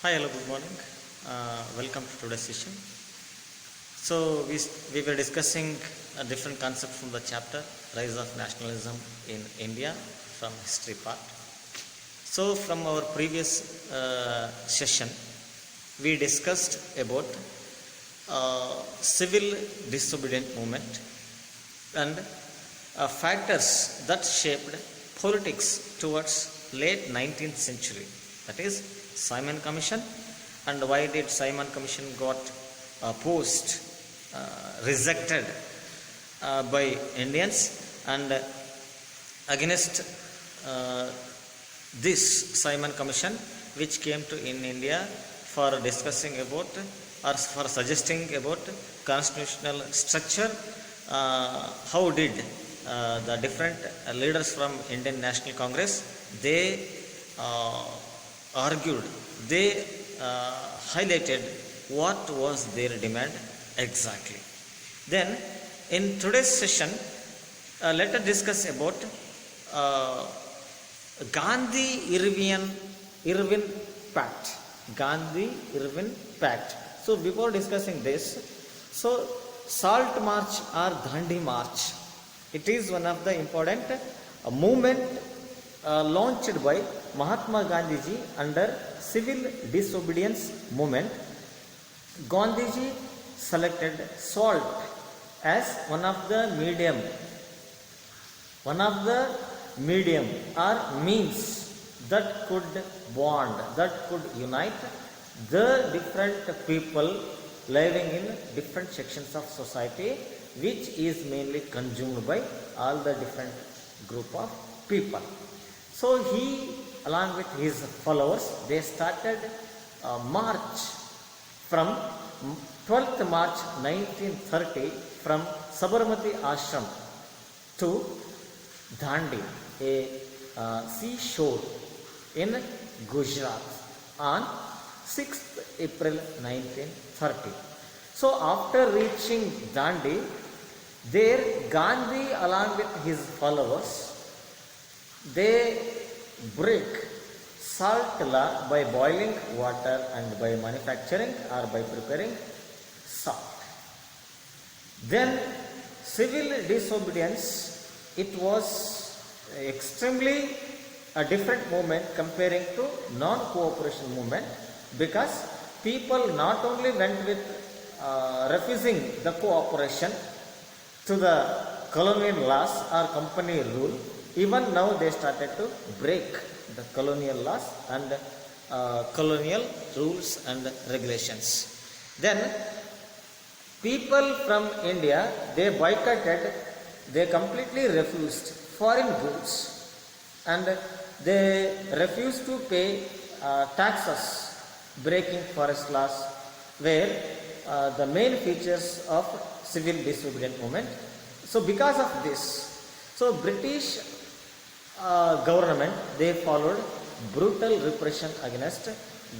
Hi, hello, good morning. Welcome to today's session. So, we were discussing a different concept from the chapter Rise of Nationalism in India from history part. So, from our previous session, we discussed about civil disobedient movement and factors that shaped politics towards late 19th century. That is Simon Commission, and why did Simon Commission got opposed, rejected by Indians, and against this Simon Commission, which came to in India for discussing about or for suggesting about constitutional structure. How did the different leaders from Indian National Congress they argued, they highlighted what was their demand exactly. Then in today's session, let us discuss about Gandhi-Irwin Pact. Gandhi-Irwin Pact. So before discussing this, so Salt March or Dandi March, it is one of the important movement launched by Mahatma Gandhiji under civil disobedience movement. Gandhiji selected salt as one of the medium or means that could bond, that could unite the different people living in different sections of society, which is mainly consumed by all the different group of people. So he, along with his followers, they started a march from 12th March 1930 from Sabarmati Ashram to Dandi, a seashore in Gujarat, on 6th April 1930. So after reaching Dandi, there Gandhi along with his followers, they break salt law by boiling water and by manufacturing or by preparing salt. Then civil disobedience, it was extremely a different movement comparing to non-cooperation movement, because people not only went with refusing the cooperation to the colonial laws or company rule, even now they started to break the colonial laws and colonial rules and regulations. Then people from India, they boycotted, they completely refused foreign goods, and they refused to pay taxes, breaking forest laws, were the main features of civil disobedient movement. So because of this, so British government, they followed brutal repression against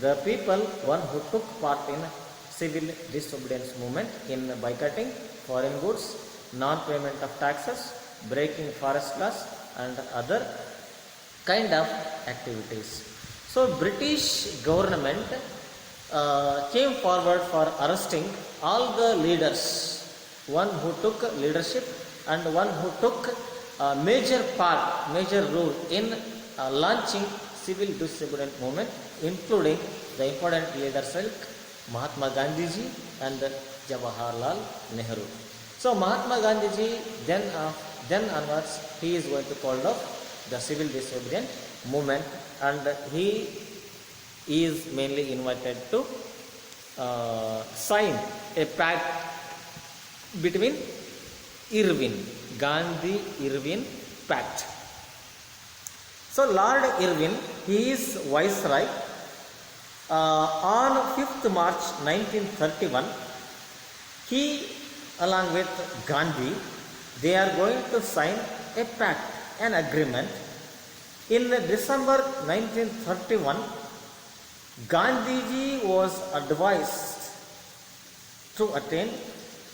the people, one who took part in civil disobedience movement in boycotting foreign goods, non-payment of taxes, breaking forest laws and other kind of activities. So British government came forward for arresting all the leaders, one who took leadership and one who took major role in launching civil disobedient movement, including the important leaders like Mahatma Gandhiji and Jawaharlal Nehru. So Mahatma Gandhiji then onwards, he is going to call off the civil disobedient movement, and he is mainly invited to sign a pact between Gandhi-Irwin Pact. So Lord Irwin, he is Viceroy. On 5th March 1931, he along with Gandhi, they are going to sign a pact, an agreement. In December 1931, Gandhiji was advised to attend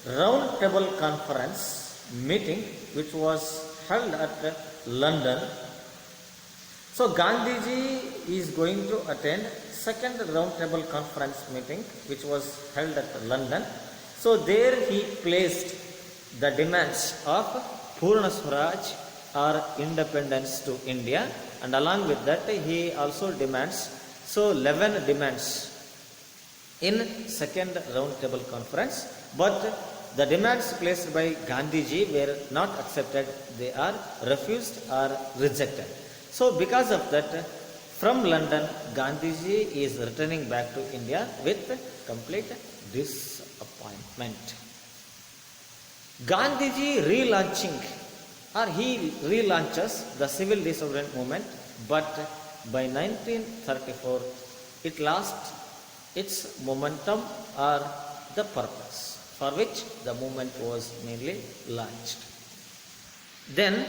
round table conference meeting which was held at London. So Gandhiji is going to attend second round table conference meeting which was held at London. So there he placed the demands of Purna Swaraj or independence to India, and along with that he also demands 11 demands in second round table conference, but the demands placed by Gandhiji were not accepted, they are refused or rejected. So because of that, from London, Gandhiji is returning back to India with complete disappointment. Gandhiji relaunching, or he relaunches the civil disobedience movement, but by 1934 it lost its momentum or the purpose for which the movement was mainly launched. Then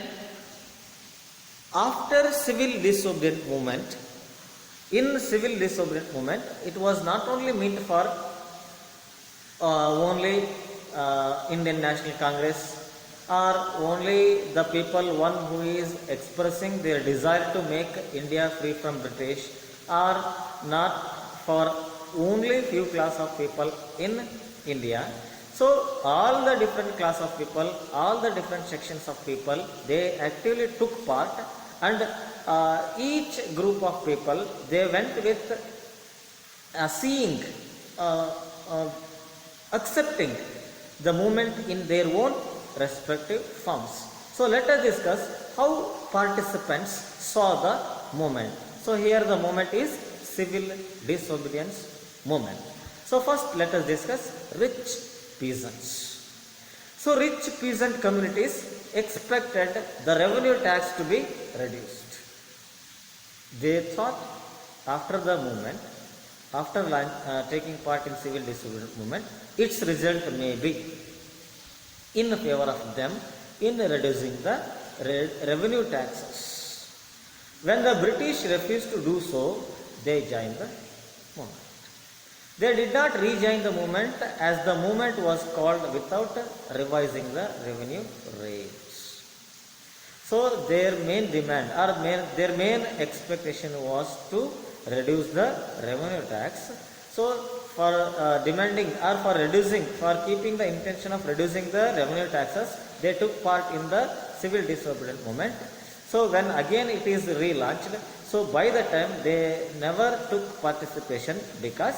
after civil disobedience movement, in civil disobedience movement, it was not only meant for only Indian National Congress or only the people, one who is expressing their desire to make India free from British, or not for only few class of people in India. So all the different class of people, all the different sections of people, they actively took part, and each group of people, they went with seeing, accepting the movement in their own respective forms. So let us discuss how participants saw the movement. So here the movement is civil disobedience movement. So first let us discuss rich peasants. So rich peasant communities expected the revenue tax to be reduced. They thought after the movement, after taking part in civil disobedience movement, its result may be in favor of them in reducing the revenue taxes. When the British refused to do so, they joined the movement. They did not rejoin the movement as the movement was called without revising the revenue rates. So their main demand or their main expectation was to reduce the revenue tax. So for demanding or for reducing, for keeping the intention of reducing the revenue taxes, they took part in the civil disobedience movement. So when again it is relaunched, so by the time they never took participation because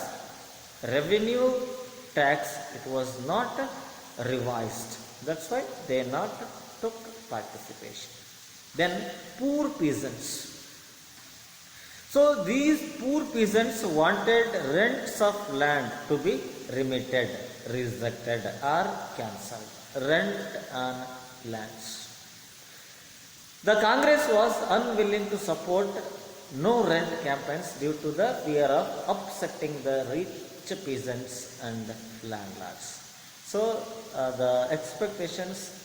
revenue tax, it was not revised. That's why they not took participation. Then poor peasants. So these poor peasants wanted rents of land to be remitted, rejected or cancelled. Rent on lands. The Congress was unwilling to support no rent campaigns due to the fear of upsetting the rich peasants and landlords. So the expectations,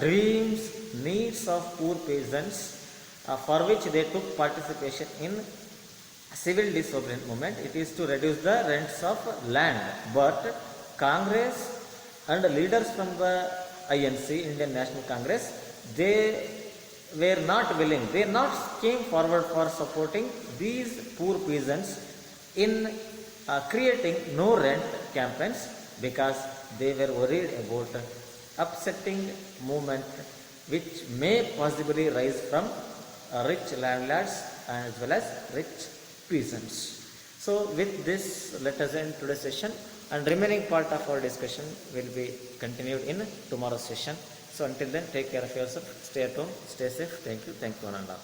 dreams, needs of poor peasants for which they took participation in civil disobedience movement, it is to reduce the rents of land. But Congress and leaders from the INC, Indian National Congress, they were not willing, they not came forward for supporting these poor peasants in creating no rent campaigns, because they were worried about upsetting movement which may possibly rise from rich landlords as well as rich peasants. So with this, let us end today's session, and remaining part of our discussion will be continued in tomorrow's session. So until then, take care of yourself, stay at home, stay safe. Thank you one and all.